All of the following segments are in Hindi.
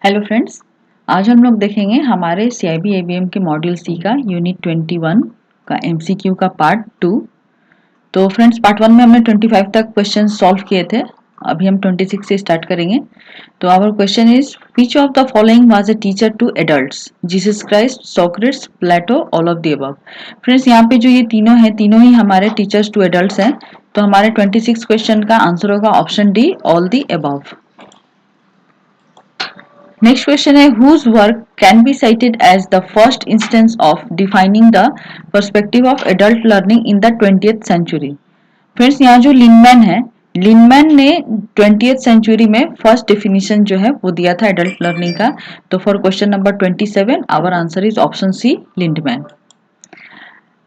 हेलो फ्रेंड्स, आज हम लोग देखेंगे हमारे सीआईबी एबीएम के मॉड्यूल सी का यूनिट 21 का एमसीक्यू का पार्ट 2। तो फ्रेंड्स, पार्ट 1 में हमने 25 तक क्वेश्चन सॉल्व किए थे। अभी हम 26 से स्टार्ट करेंगे। तो our question is which of the following was a teacher to adults? Jesus Christ, Socrates, Plato, all of the above. Friends, यहाँ पे जो ये तीनों हैं, तीनों ही हमारे टीचर्स टू एडल्ट्स हैं। तो हमारे 26 क्वेश्चन का आंसर होगा option D, all the above. Next question है whose work can be cited as the first instance of defining the perspective of adult learning in the 20th century? Friends, यहाँ जो लिनमैन है, लिनमैन ने 20th सेंचुरी में फर्स्ट डेफिनेशन जो है वो दिया था एडल्ट लर्निंग का। तो for question number 27 our answer is option C, Lindeman.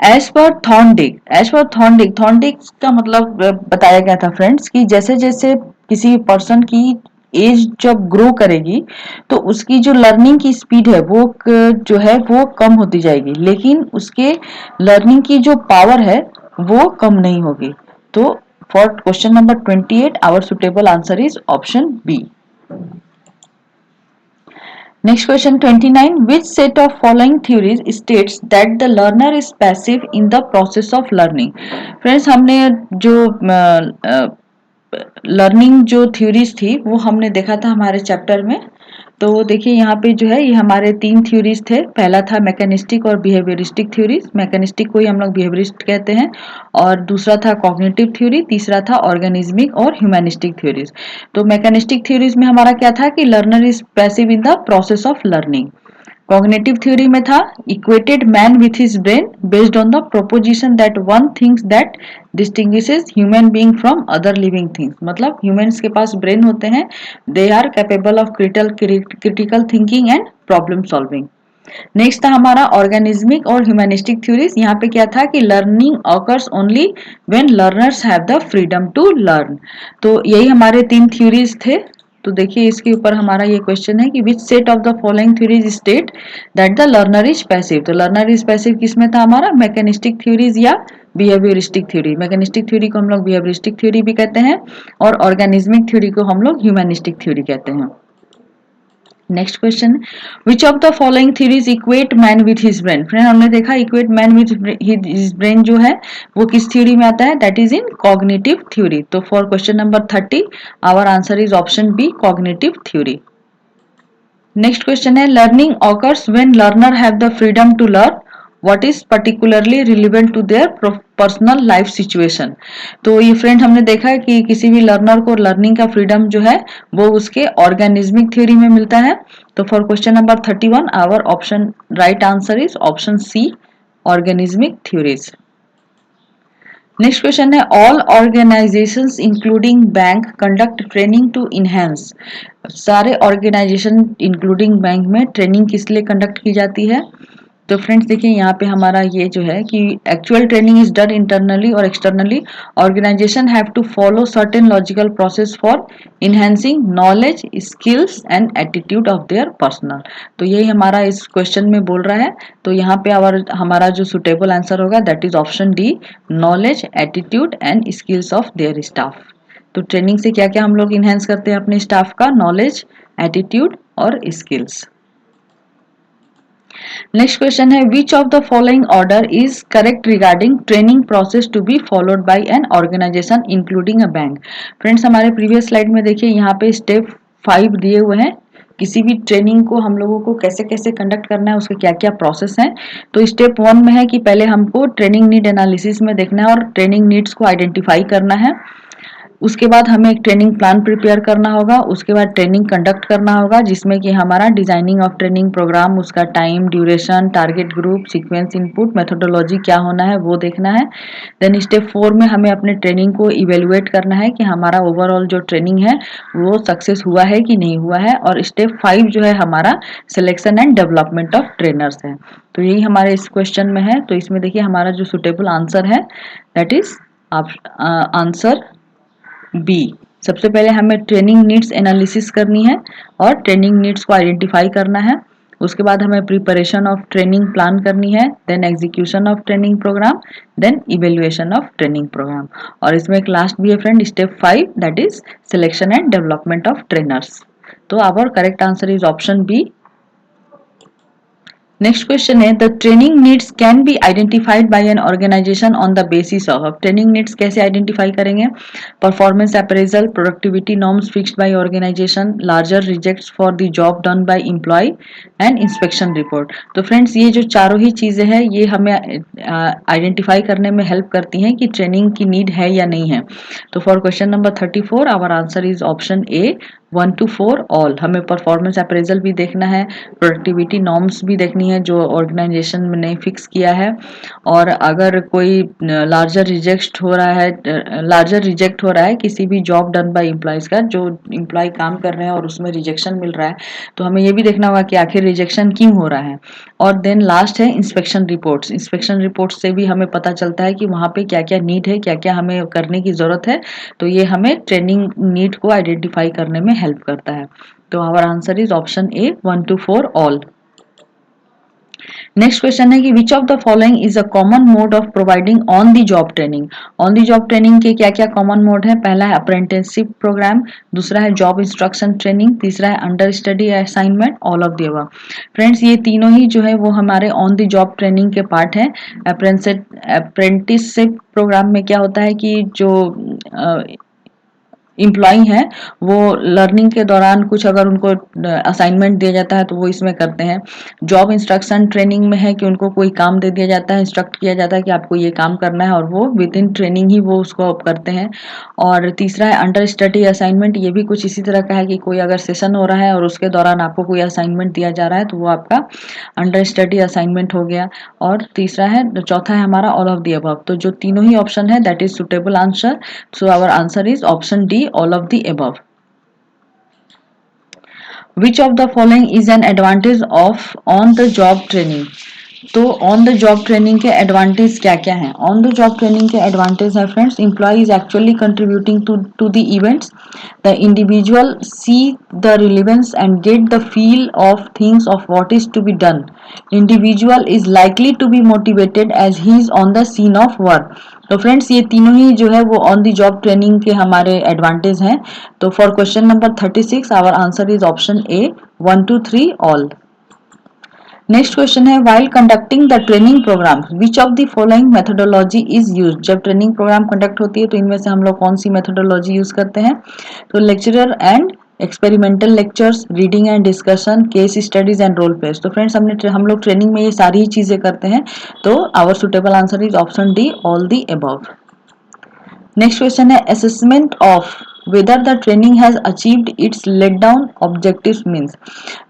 As per Thorndike, थॉर्नडिक का मतलब बताया गया था फ्रेंड्स कि जैसे जैसे किसी पर्सन की एज जब ग्रो करेगी तो उसकी जो लर्निंग की स्पीड है वो जो है वो कम होती जाएगी, लेकिन उसके लर्निंग की जो पावर है वो कम नहीं होगी। तो for question number 28 our suitable answer is option B. Next question 29. Which set of following theories states that the learner is passive in the process of learning? Friends, हमने जो लर्निंग जो थ्योरीज थी वो हमने देखा था हमारे चैप्टर में। तो देखिए यहाँ पे जो है ये हमारे तीन थ्योरीज थे। पहला था मैकेनिस्टिक और बिहेवियरिस्टिक थ्योरीज, मैकेनिस्टिक को ही हम लोग बिहेवियरिस्ट कहते हैं। और दूसरा था कॉग्निटिव थ्योरी, तीसरा था ऑर्गेनिज्मिक और ह्यूमैनिस्टिक थ्योरीज। तो मैकेनिस्टिक थ्योरीज में हमारा क्या था कि learner is passive in the process of learning. Cognitive theory में था equated man with his brain based on the proposition that one things that distinguishes human being from other living things. मतलब ह्यूमंस के पास ब्रेन होते हैं, they are capable of critical thinking and problem solving. Next था हमारा ऑर्गेनिज्मिक और ह्यूमैनिस्टिक थ्योरीज। यहाँ पे क्या था कि learning occurs only when learners have the freedom to learn. तो यही हमारे तीन थ्योरीज थे। तो देखिए इसके ऊपर हमारा ये क्वेश्चन है कि which set of the following theories state that the learner is passive. तो लर्नर इज पैसिव किसमें था हमारा, मैकेनिस्टिक थ्योरीज या बिहेवियरिस्टिक थ्योरी। मैकेनिस्टिक थ्योरी को हम लोग बिहेवियरिस्टिक थ्योरी भी कहते हैं और ऑर्गेनिज्मिक थ्योरी को हम लोग ह्यूमैनिस्टिक थ्योरी कहते हैं। Next question, which of the following theories equate man with his brain. Friend, हमने देखा equate man with his brain जो है वो किस थ्योरी में आता है, that is in cognitive theory. तो for question number 30 our answer is option B, cognitive theory. Next question है learning occurs when learner have the freedom to learn what is particularly relevant to their personal life situation. तो ये फ्रेंड हमने देखा है कि किसी भी लर्नर को लर्निंग का फ्रीडम जो है वो उसके ऑर्गेनिज्मिक थ्योरी में मिलता है। तो for question number 31 our option right answer is option C, organismic theories. Next question है all organizations including bank conduct training to enhance. सारे ऑर्गेनाइजेशन इंक्लूडिंग बैंक में ट्रेनिंग किस लिए कंडक्ट की जाती है। तो फ्रेंड्स देखिए यहाँ पे हमारा ये जो है कि actual training is done internally और externally. Organization have to follow certain logical process for enhancing knowledge, skills and attitude of their personal. तो यही हमारा इस क्वेश्चन में बोल रहा है। तो यहाँ पे हमारा जो सुटेबल आंसर होगा that is option D, knowledge, attitude and skills of their staff. तो ट्रेनिंग से क्या क्या हम लोग इनहेंस करते हैं अपने स्टाफ का, नॉलेज, एटीट्यूड और स्किल्स। नेक्स्ट क्वेश्चन है which of the following order is correct regarding training process to be followed by an organisation including a bank. Friends, हमारे प्रीवियस स्लाइड में देखिए यहाँ पे स्टेप 5 दिए हुए हैं, किसी भी ट्रेनिंग को हम लोगों को कैसे कैसे कंडक्ट करना है, उसके क्या क्या प्रोसेस हैं। तो स्टेप 1 में है कि पहले हमको ट्रेनिंग नीड एनालिसिस में देखना है और ट्रेनिंग नीड्स को आइडेंटिफाई करना है। उसके बाद हमें एक ट्रेनिंग प्लान प्रिपेयर करना होगा। उसके बाद ट्रेनिंग कंडक्ट करना होगा जिसमें कि हमारा डिजाइनिंग ऑफ ट्रेनिंग प्रोग्राम, उसका time, duration, target group, sequence, input, methodology क्या होना है वो देखना है। देन स्टेप 4 में हमें अपने ट्रेनिंग को इवेलुएट करना है कि हमारा ओवरऑल जो ट्रेनिंग है वो सक्सेस हुआ है कि नहीं हुआ है। और स्टेप 5 जो है हमारा selection and development of trainers है। तो यही हमारे इस क्वेश्चन में है। तो इसमें देखिए हमारा जो सुटेबल आंसर है दैट इज आंसर बी। सबसे पहले हमें ट्रेनिंग नीड्स एनालिसिस करनी है और ट्रेनिंग नीड्स को आइडेंटिफाई करना है। उसके बाद हमें प्रिपरेशन ऑफ ट्रेनिंग प्लान करनी है, then execution of training program, then evaluation of training program. और इसमें एक लास्ट भी है friend, step 5 that is selection and development of trainers. तो our correct answer is option B. Next question है the training needs can be identified by an organization on the basis of. अब ट्रेनिंग नीड्स कैसे आइडेंटिफाई करेंगे? Performance appraisal, productivity norms fixed by organization, larger rejects for the job done by employ and inspection report. तो फ्रेंड्स ये जो चारों ही चीजें हैं ये हमें आइडेंटिफाई करने में हेल्प करती हैं कि ट्रेनिंग की नीड है या नहीं है। तो for question number 34 our answer is option A 1 to 4 all. हमें परफॉर्मेंस अप्रेजल भी देखना है, प्रोडक्टिविटी नॉर्म्स भी देखनी है जो ऑर्गेनाइजेशन ने फिक्स किया है, और अगर कोई लार्जर रिजेक्ट हो रहा है किसी भी जॉब डन बाय एम्प्लॉयज का, जो एम्प्लॉय काम कर रहे हैं और उसमें रिजेक्शन मिल रहा है, तो हमें ये भी देखना होगा कि आखिर रिजेक्शन क्यों हो रहा है। और देन लास्ट है इंस्पेक्शन रिपोर्ट्स। इंस्पेक्शन रिपोर्ट्स से भी हमें पता चलता है कि वहाँ पे क्या क्या नीड है, क्या क्या हमें करने की जरूरत है। तो ये हमें ट्रेनिंग नीड को आइडेंटिफाई करने में हेल्प करता है। तो our answer is option A 1 to 4 all. Next question है कि which of the following is a common mode of providing on the job training. On the job training के क्या क्या कॉमन मोड है? पहला है अप्रेंटिसशिप प्रोग्राम, दूसरा है जॉब इंस्ट्रक्शन ट्रेनिंग, तीसरा है under study assignment, all of the above. Friends ये तीनों ही जो है वो हमारे ऑन द जॉब ट्रेनिंग के पार्ट है। अप्रेंटिसशिप प्रोग्राम में क्या होता है कि जो इम्प्लॉई हैं वो लर्निंग के दौरान कुछ अगर उनको असाइनमेंट दिया जाता है तो वो इसमें करते हैं। जॉब इंस्ट्रक्शन ट्रेनिंग में है कि उनको कोई काम दे दिया जाता है, इंस्ट्रक्ट किया जाता है कि आपको ये काम करना है, और वो विद इन ट्रेनिंग ही वो उसको करते हैं। और तीसरा है अंडर स्टडी असाइनमेंट। ये भी कुछ इसी तरह का है कि कोई अगर सेशन हो रहा है और उसके दौरान आपको कोई असाइनमेंट दिया जा रहा है तो वो आपका अंडर स्टडी असाइनमेंट हो गया। और तीसरा है, चौथा है हमारा ऑल ऑफ द अबव। तो जो तीनों ही ऑप्शन है that is suitable answer. So our answer is option D all of the above. Which of the following is an advantage of on the job training? तो ऑन द जॉब ट्रेनिंग के एडवांटेज क्या क्या हैं? ऑन द जॉब ट्रेनिंग के एडवांटेज है friends, employ is actually contributing to the events, the individual see the relevance and get the feel of things of what is to be done, individual is likely to be motivated as he is on the scene of work. तो फ्रेंड्स ये तीनों ही जो है वो ऑन द जॉब ट्रेनिंग के हमारे एडवांटेज हैं। तो for question number 36 our answer is option A 1 to 3 all. Next question है while conducting the training program which of the following methodology is used. जब ट्रेनिंग प्रोग्राम कंडक्ट होती है तो इनमें से हम लोग कौन सी मेथोडोलॉजी यूज करते हैं? तो lecturer and experimental lectures, reading and discussion, case studies and role plays. तो फ्रेंड्स हम लोग ट्रेनिंग में ये सारी ही चीजें करते हैं। तो our suitable answer is option D all the above. Next question है assessment of whether the training has achieved its laid down objective means.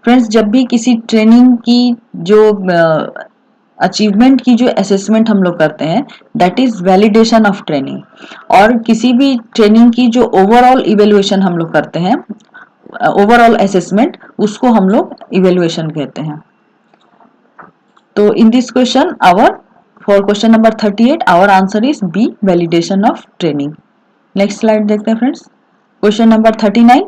Friends जब भी किसी ट्रेनिंग की जो अचीवमेंट की जो असेसमेंट हम लोग करते हैं that is validation of training, और किसी भी ट्रेनिंग की जो ओवरऑल इवेल्युएशन हम लोग करते हैं, ओवरऑल असेसमेंट, उसको हम लोग इवेल्युएशन कहते हैं। तो in this question our for question number 38 our answer is B validation of training. Next slide देखते हैं friends. Question number 39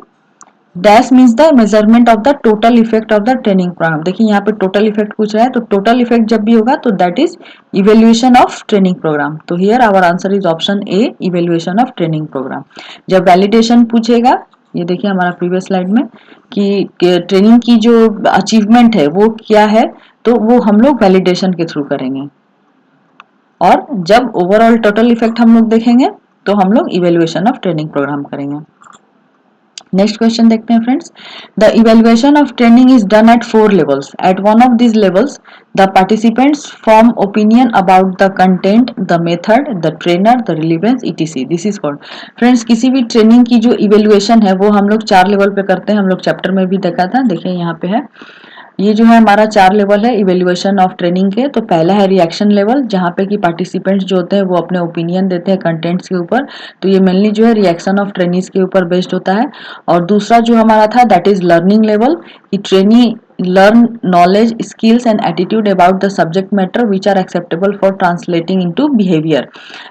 dash means the measurement of the total effect of the training program. देखिए यहाँ पे टोटल इफेक्ट पूछ रहा है, तो टोटल इफेक्ट जब भी होगा तो that is evaluation of training program. तो here our answer is option A evaluation of training program. जब वैलिडेशन पूछेगा, ये देखिए हमारा प्रीवियस स्लाइड में कि ट्रेनिंग की जो अचीवमेंट है वो क्या है, तो वो हम लोग वैलिडेशन के थ्रू करेंगे, और जब ओवरऑल टोटल इफेक्ट हम लोग देखेंगे तो हम लोग इवेल्युएशन ऑफ ट्रेनिंग प्रोग्राम करेंगे। नेक्स्ट क्वेश्चन देखते हैं friends. The evaluation of training is done at 4 levels. At one of these levels, the participants form opinion about the content, the method, the trainer, the relevance, etc. This is called. Friends किसी भी ट्रेनिंग की जो इवेल्युएशन है वो हम लोग 4 लेवल पे करते हैं। हम लोग चैप्टर में भी देखा था, देखिए यहाँ पे है, ये जो है हमारा 4 लेवल है इवेल्युएशन ऑफ ट्रेनिंग के। तो पहला है रिएक्शन लेवल, जहाँ पे कि पार्टिसिपेंट्स जो होते हैं वो अपने ओपिनियन देते हैं कंटेंट्स के ऊपर, तो ये मेनली जो है रिएक्शन ऑफ ट्रेनीज के ऊपर बेस्ड होता है। और दूसरा जो हमारा था दैट इज लर्निंग लेवल, कि trainee learn knowledge, skills and attitude about the subject matter which are acceptable for translating into behaviour.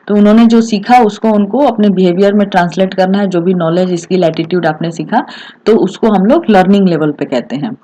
तो उन्होंने जो सीखा उसको उनको अपने बिहेवियर में ट्रांसलेट करना है, जो भी नॉलेज, स्किल, एटीट्यूड आपने सीखा, तो उसको हम लोग लर्निंग लेवल पे कहते हैं।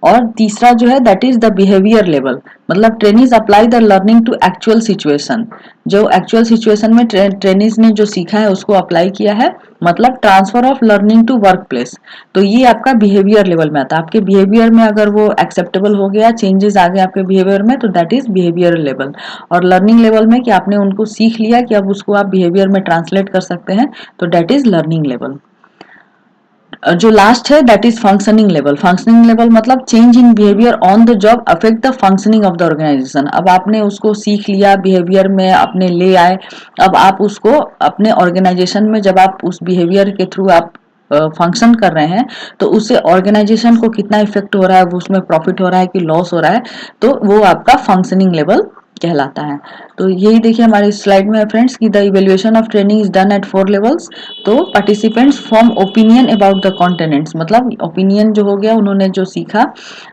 और तीसरा जो है that is the behaviour level, मतलब trainees apply the learning to actual situation, जो एक्चुअल सिचुएशन में ट्रेनीज ने जो सीखा है उसको अप्लाई किया है, मतलब transfer of learning to work place. तो ये आपका बिहेवियर लेवल में आता है, आपके बिहेवियर में अगर वो एक्सेप्टेबल हो गया, चेंजेस आ गए आपके बिहेवियर में, तो दैट इज बिहेवियर लेवल। और लर्निंग लेवल में कि आपने उनको सीख लिया कि अब उसको आप बिहेवियर में ट्रांसलेट कर सकते हैं, तो दैट इज लर्निंग लेवल। जो लास्ट है that is functioning level. Functioning level मतलब change in behaviour on the job affect the functioning of the organisation. अब आपने उसको सीख लिया, बिहेवियर में अपने ले आए, अब आप उसको अपने ऑर्गेनाइजेशन में जब आप उस बिहेवियर के थ्रू आप फंक्शन कर रहे हैं, तो उससे ऑर्गेनाइजेशन को कितना इफेक्ट हो रहा है, वो उसमें प्रॉफिट हो रहा है कि लॉस हो रहा है, तो वो आपका फंक्शनिंग लेवल कहलाता है। तो यही देखिए हमारी स्लाइड में है फ्रेंड्स कि the evaluation of training is done at 4 levels. तो participants form opinion about the contents, मतलब ओपिनियन जो हो गया उन्होंने जो सीखा,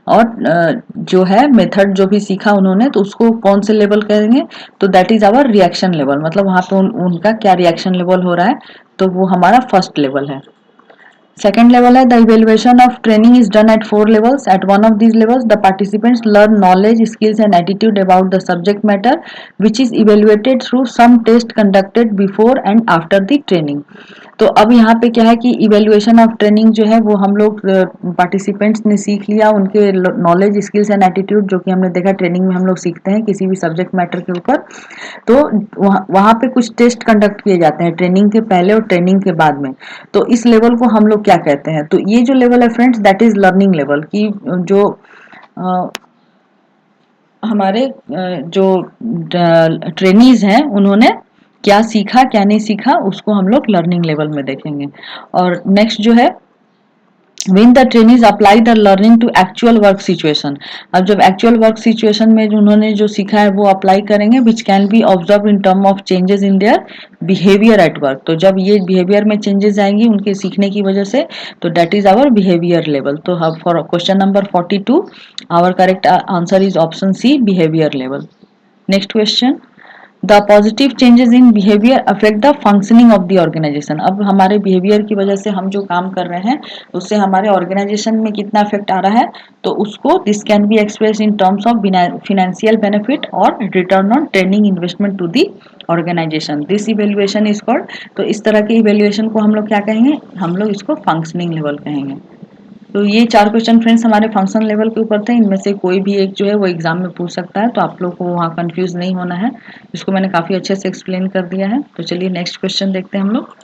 और जो है मेथड जो भी सीखा उन्होंने, तो उसको कौन से लेवल कहेंगे, तो that is our reaction level, मतलब वहां पे उनका क्या रिएक्शन लेवल हो रहा है, तो वो हमारा फर्स्ट लेवल है। Second level है the evaluation of training is done at 4 levels. At one of these levels, the participants learn knowledge, skills and attitude about the subject matter, which is evaluated through some test conducted before and after the training. तो अब यहाँ पे क्या है कि इवेल्युएशन ऑफ ट्रेनिंग जो है वो हम लोग पार्टिसिपेंट्स ने सीख लिया, उनके नॉलेज, स्किल्स एंड एटीट्यूड, जो कि हमने देखा ट्रेनिंग में हम लोग सीखते हैं किसी भी सब्जेक्ट मैटर के ऊपर, तो वहाँ पे कुछ टेस्ट कंडक्ट किए जाते हैं ट्रेनिंग के पहले और ट्रेनिंग के बाद में। तो इस लेवल को हम लोग क्या कहते हैं, तो ये जो लेवल है friends that is learning level की जो हमारे जो ट्रेनीज हैं उन्होंने क्या सीखा क्या नहीं सीखा उसको हम लोग लर्निंग लेवल में देखेंगे। और नेक्स्ट जो है when the trainees apply the learning to actual work situation। अब जब एक्चुअल वर्क सिचुएशन में जो उन्होंने जो सीखा है वो अप्लाई करेंगे, which can be observed in term of changes in their behavior at work। तो जब ये बिहेवियर में चेंजेस आएंगी उनके सीखने की वजह से, तो that is our behaviour level. तो अब for question number 42 our correct answer is option C, behaviour level. Next question, the positive changes in behaviour affect the functioning of the organisation. अब हमारे बिहेवियर की वजह से हम जो काम कर रहे हैं उससे हमारे ऑर्गेनाइजेशन में कितना इफेक्ट आ रहा है, तो उसको this can be express in terms of financial benefit और return on training investment to the organization, this evaluation is called. तो इस तरह के इवेल्युएशन को हम लोग क्या कहेंगे, हम लोग इसको फंक्शनिंग लेवल कहेंगे। तो ये 4 क्वेश्चन फ्रेंड्स हमारे फंक्शन लेवल के ऊपर थे, इनमें से कोई भी एक जो है वो एग्जाम में पूछ सकता है, तो आप लोग को वहाँ कंफ्यूज नहीं होना है, इसको मैंने काफ़ी अच्छे से एक्सप्लेन कर दिया है। तो चलिए नेक्स्ट क्वेश्चन देखते हैं हम लोग।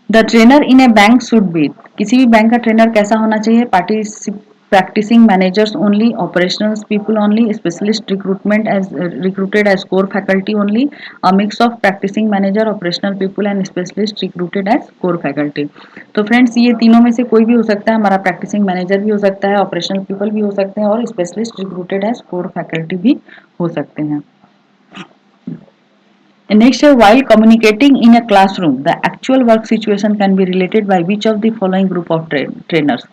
The trainer in A bank should be, किसी भी बैंक का ट्रेनर कैसा होना चाहिए, practicing managers only, operational people only, specialist recruited as core faculty only, a mix of practicing manager, operational people and specialist recruited as core faculty। तो फ्रेंड्स ये तीनों में से कोई भी हो सकता है, हमारा प्रैक्टिसिंग मैनेजर भी हो सकता है, ऑपरेशनल पीपल भी हो सकते हैं और specialist recruited as core faculty भी हो सकते हैं। Next, while communicating in a classroom, the actual work situation can be related by which of the following group of trainers।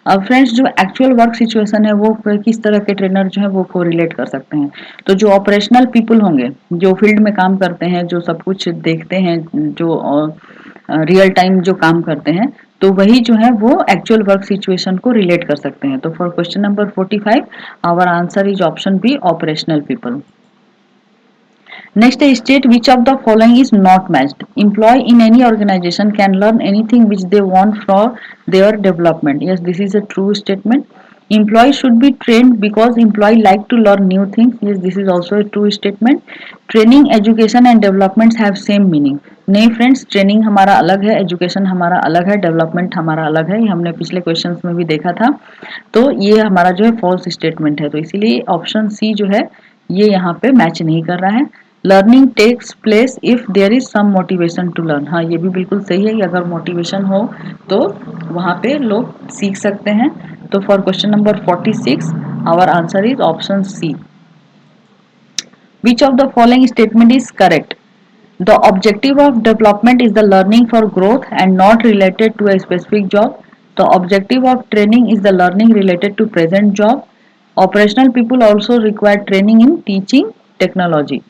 अब फ्रेंड्स जो एक्चुअल वर्क सिचुएशन है वो किस तरह के ट्रेनर जो है वो को रिलेट कर सकते हैं, तो जो ऑपरेशनल पीपल होंगे, जो फील्ड में काम करते हैं, जो सब कुछ देखते हैं, जो रियल टाइम जो काम करते हैं, तो वही जो है वो एक्चुअल वर्क सिचुएशन को रिलेट कर सकते हैं। तो for question number 45 our answer is option B, operational people. Next, state which of the following is not matched. Employee in any organization can learn anything which they want for their development. Yes, this is a true statement. Employee should be trained because employee like to learn new things. Yes, this is also a true statement. Training, education and developments have same meaning. नहीं फ्रेंड्स, ट्रेनिंग हमारा अलग है, एजुकेशन हमारा अलग है, डेवलपमेंट हमारा अलग है, ये हमने पिछले क्वेश्चंस में भी देखा था। तो ये हमारा जो है फॉल्स स्टेटमेंट है, तो इसीलिए ऑप्शन सी जो है ये यहाँ पे मैच नहीं कर रहा है। Learning takes place if there is some motivation to learn, हाँ ये भी बिल्कुल सही है कि अगर मोटिवेशन हो तो वहाँ पे लोग सीख सकते हैं। तो for question number 46 our answer is option C. Which of the following statement is correct, the objective of development is the learning for growth and not related to a specific job, the objective of training is the learning related to present job, operational people also require training in teaching technology.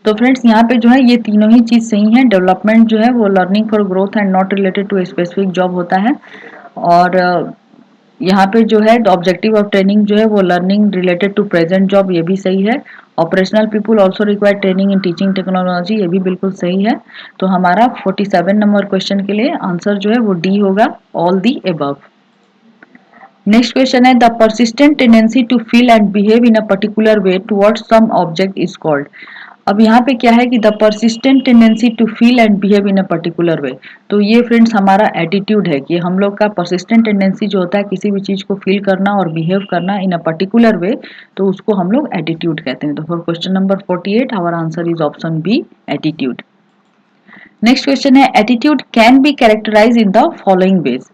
तो फ्रेंड्स यहाँ पे जो है ये तीनों ही चीज़ सही है, डेवलपमेंट जो है वो learning for growth and not related to specific job होता है, और यहाँ पे जो है ऑब्जेक्टिव ऑफ ट्रेनिंग जो है वो learning related to present job, ये भी सही है। Operational people also require training in teaching technology, ये भी बिल्कुल सही है। तो हमारा 47 नंबर क्वेश्चन के लिए आंसर जो है वो डी होगा, all the above. Next question है the persistent tendency to feel and behave in a particular way towards some object is called. अब यहाँ पे क्या है कि the persistent tendency to feel and behave in a particular way, तो ये फ्रेंड्स हमारा एटीट्यूड है कि हम लोग का परसिस्टेंट टेंडेंसी जो होता है किसी भी चीज को फील करना और बिहेव करना इन अ पर्टिकुलर वे, तो उसको हम लोग एटीट्यूड कहते हैं। तो for question number 48 our answer is option B, attitude. Next question है attitude can be characterize in the following ways.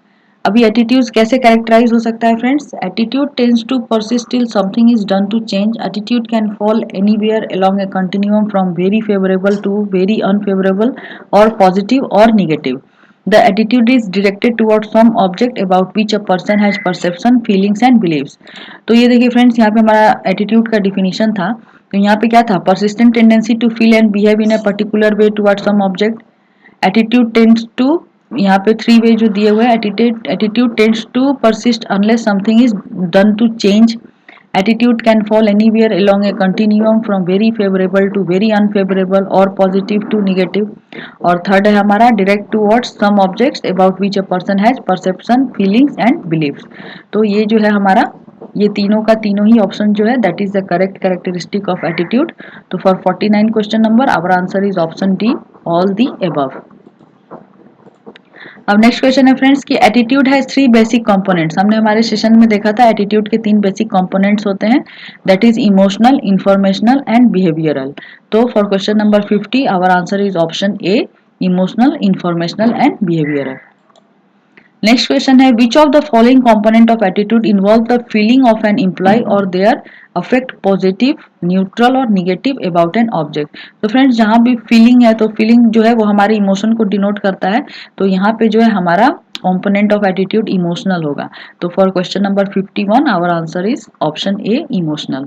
अभी एटीट्यूड कैसे कैरेक्टराइज हो सकता है friends? Attitude tends to persist till something is done to change. Attitude can fall anywhere along a continuum from very favourable to very unfavourable और पॉजिटिव और negative. The attitude is directed towards some object about which a person has perception, feelings and beliefs. तो ये देखिए फ्रेंड्स, यहाँ पे हमारा एटीट्यूड का डिफिनीशन था। तो यहाँ पे क्या था? persistent tendency to feel and behave in a particular way towards some object. Attitude tends to, यहाँ पे 3 वे जो दिए हुए हैं, attitude tends to persist unless something is done to change. Attitude can fall anywhere along a continuum from very favourable to very unfavourable और पॉजिटिव टू निगेटिव। और थर्ड है हमारा direct towards some objects about which a person has perception, feelings and beliefs. तो ये जो है हमारा, ये तीनों का तीनों ही ऑप्शन जो है that is the correct characteristic of attitude. तो for 49 question number our answer is option D, all the above. अब नेक्स्ट क्वेश्चन है फ्रेंड्स कि एटीट्यूड हैज 3 बेसिक कंपोनेंट्स। हमने हमारे सेशन में देखा था एटीट्यूड के 3 बेसिक कंपोनेंट्स होते हैं, that is emotional, informational and behavioural. तो for question number 50 our answer is option A, emotional, informational and behavioural. Next question है which of the following component of attitude involve the feeling of an employee और देयर अफेक्ट पॉजिटिव, न्यूट्रल और निगेटिव अबाउट एन ऑब्जेक्ट। तो फ्रेंड्स जहां भी फीलिंग है तो फीलिंग जो है वो हमारे इमोशन को डिनोट करता है, तो यहाँ पे जो है हमारा कंपोनेंट ऑफ एटीट्यूड इमोशनल होगा। तो for question number 51 our answer is option A, emotional.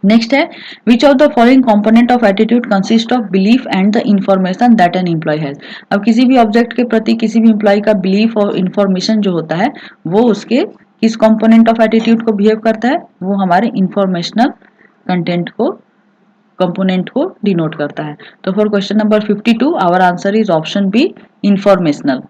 Next है which of the following component of attitude consist of belief and the information that an employee has. अब किसी भी ऑब्जेक्ट के प्रति किसी भी एम्प्लॉय का बिलीफ और इंफॉर्मेशन जो होता है वो उसके किस कंपोनेंट ऑफ एटीट्यूड को बिहेव करता है? वो हमारे इंफॉर्मेशनल कंटेंट को, कंपोनेंट को डिनोट करता है। तो for question number 52 our answer is option B, informational.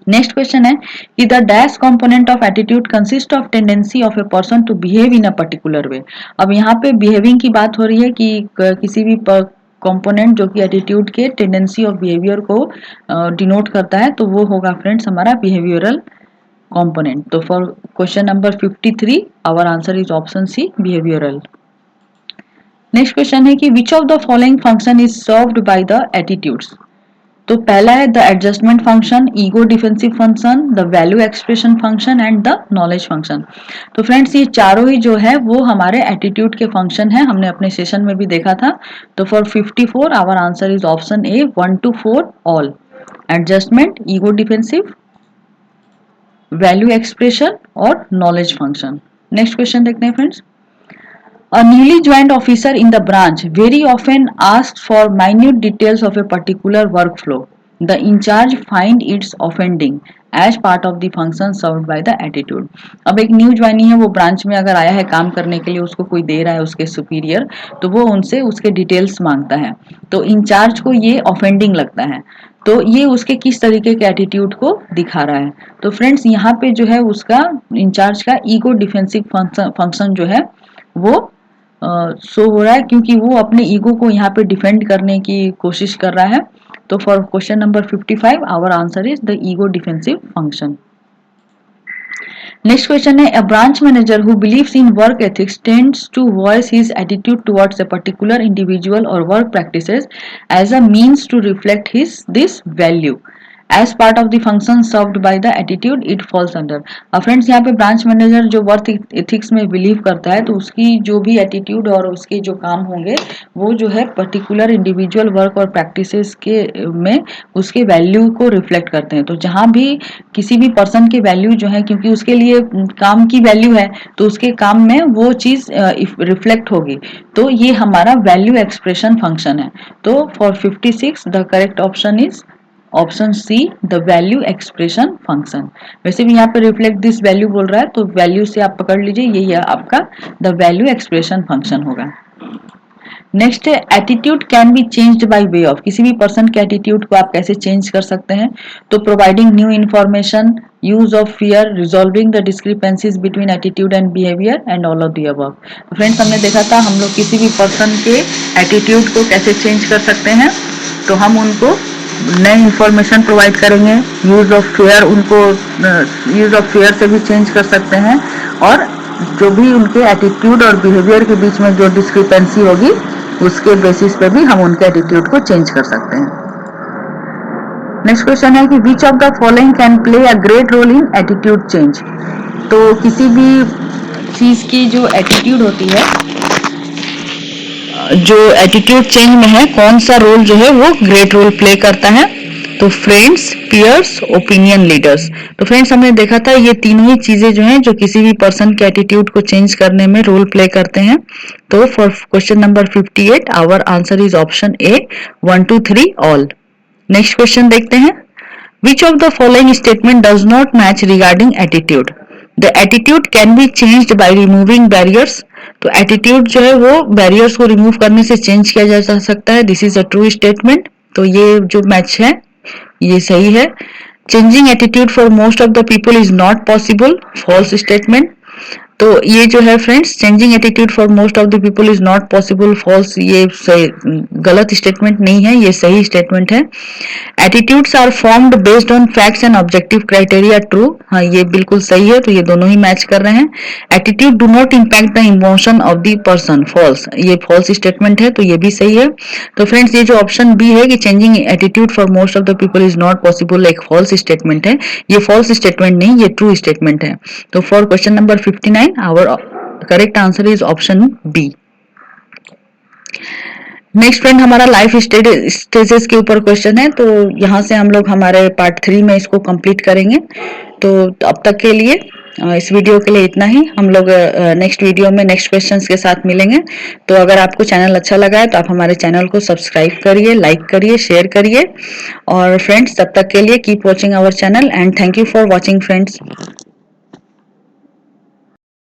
Next question है कि the dash component of attitude consist of tendency of a person to behave in a particular way. अब यहाँ पे बिहेविंग की बात हो रही है कि किसी भी कंपोनेंट जो कि एटीट्यूड के टेंडेंसी ऑफ बिहेवियर को डिनोट करता है, तो वो होगा फ्रेंड्स हमारा बिहेवियरल कंपोनेंट। तो for question number 53 our answer is option C, behavioural. Next question है कि which of the following function is served by the attitudes. तो पहला है the adjustment function, ego defensive function, the value expression function and the knowledge function. तो फ्रेंड्स ये चारों ही जो है वो हमारे एटीट्यूड के फंक्शन है, हमने अपने सेशन में भी देखा था। तो for 54 our answer is option A, 1 to 4 all, adjustment, ego defensive, value expression और नॉलेज फंक्शन। नेक्स्ट क्वेश्चन देखते हैं friends. A newly joined officer in the branch very often asks for minute details of a particular workflow. The in charge find its offending as part of the function served by the attitude. अब एक न्यू ज्वाइनी है, वो ब्रांच में अगर आया है काम करने के लिए, उसको कोई दे रहा है उसके सुपीरियर, तो वो उनसे उसके डिटेल्स मांगता है। तो इंचार्ज को ये ऑफेंडिंग लगता है, तो ये उसके किस तरीके के एटीट्यूड को दिखा रहा है? तो फ्रेंड्स यहाँ पे जो है उसका इंचार्ज का ईगो डिफेंसिव फंक्शन जो है वो शो हो रहा है, क्योंकि वो अपने ईगो को यहाँ पे डिफेंड करने की कोशिश कर रहा है। तो for question number 55 our answer is the ego defensive function. Next question है, a branch manager who believes in work ethics tends to voice his attitude towards a particular individual और work practices as a means to reflect his this value as part of the function served by the attitude it falls under. Friends यहाँ पे ब्रांच मैनेजर जो वर्क एथिक्स में बिलीव करता है, तो उसकी जो भी एटीट्यूड और उसके जो काम होंगे वो जो है पर्टिकुलर इंडिविजुअल वर्क और प्रैक्टिसेस के में उसके वैल्यू को रिफ्लेक्ट करते हैं। तो जहाँ भी किसी भी पर्सन के वैल्यू जो है, क्योंकि उसके लिए काम की वैल्यू है, तो उसके काम में वो चीज रिफ्लेक्ट होगी। तो ये हमारा वैल्यू एक्सप्रेशन फंक्शन है। तो for 56 the correct option is option see the value expression function. वैसे भी यहाँ पे रिफ्लेक्ट दिस वैल्यू बोल रहा है, तो वैल्यू से आप पकड़ लीजिए, ये आपका द वैल्यू एक्सप्रेशन फंक्शन होगा। नेक्स्ट है attitude can be changed by way of. किसी भी पर्सन के एटीट्यूड को आप कैसे चेंज कर सकते हैं? तो providing new information, use of fear, resolving the discrepancies between attitude and behaviour and all of the above. तो फ्रेंड्स हमने देखा था हम लोग किसी भी पर्सन के एटीट्यूड को कैसे चेंज कर सकते हैं। तो हम उनको नई इंफॉर्मेशन प्रोवाइड करेंगे, यूज ऑफ फेयर, उनको यूज ऑफ फेयर से भी चेंज कर सकते हैं, और जो भी उनके एटीट्यूड और बिहेवियर के बीच में जो डिस्क्रिपेंसी होगी उसके बेसिस पे भी हम उनके एटीट्यूड को चेंज कर सकते हैं। नेक्स्ट क्वेश्चन है कि which of the following can play a great role in attitude change. तो किसी भी चीज की जो एटीट्यूड होती है, जो एटीट्यूड चेंज में है, कौन सा रोल जो है वो ग्रेट रोल प्ले करता है? तो फ्रेंड्स, पीयर्स, ओपिनियन लीडर्स। तो फ्रेंड्स हमने देखा था ये तीनों ही चीजें जो हैं जो किसी भी पर्सन के एटीट्यूड को चेंज करने में रोल प्ले करते हैं। तो for question number 58 our answer is option A 1 2 3 all. Next question देखते हैं। Which of the following statement does not match regarding attitude? The attitude can be changed by removing barriers. तो एटीट्यूड जो है वो बैरियर्स को रिमूव करने से चेंज किया जा सकता है, this is a true statement. तो ये जो मैच है ये सही है। Changing attitude for most of the people is not possible, false statement. तो ये जो है friends, changing attitude for most of the people is not possible, false, ये सही, गलत स्टेटमेंट नहीं है, ये सही स्टेटमेंट है। Attitudes are formed based on facts and objective criteria, true, हाँ ये बिल्कुल सही है। तो ये दोनों ही मैच कर रहे हैं। Attitude do not impact the emotion of the person, false, ये फॉल्स स्टेटमेंट है, तो ये भी सही है। तो फ्रेंड्स ये जो ऑप्शन बी है कि changing attitude for most of the people is not possible, एक फॉल्स स्टेटमेंट है, ये फॉल्स स्टेटमेंट नहीं, ये ट्रू स्टेटमेंट है। तो for question number 59 our correct answer is option B। Next friend हमारा लाइफ स्टेजेस के ऊपर क्वेश्चन है, तो यहाँ से हम लोग हमारे पार्ट 3 में इसको कंप्लीट करेंगे। तो अब तक के लिए इस वीडियो के लिए इतना ही। हम लोग नेक्स्ट वीडियो में नेक्स्ट क्वेश्चंस के साथ मिलेंगे। तो अगर आपको चैनल अच्छा लगा है तो आप हमारे चैनल को सब्सक्राइब करिए, लाइक करिए, शेयर करिए। और फ्रेंड्स तब तक के लिए keep watching our channel and thank you for watching friends.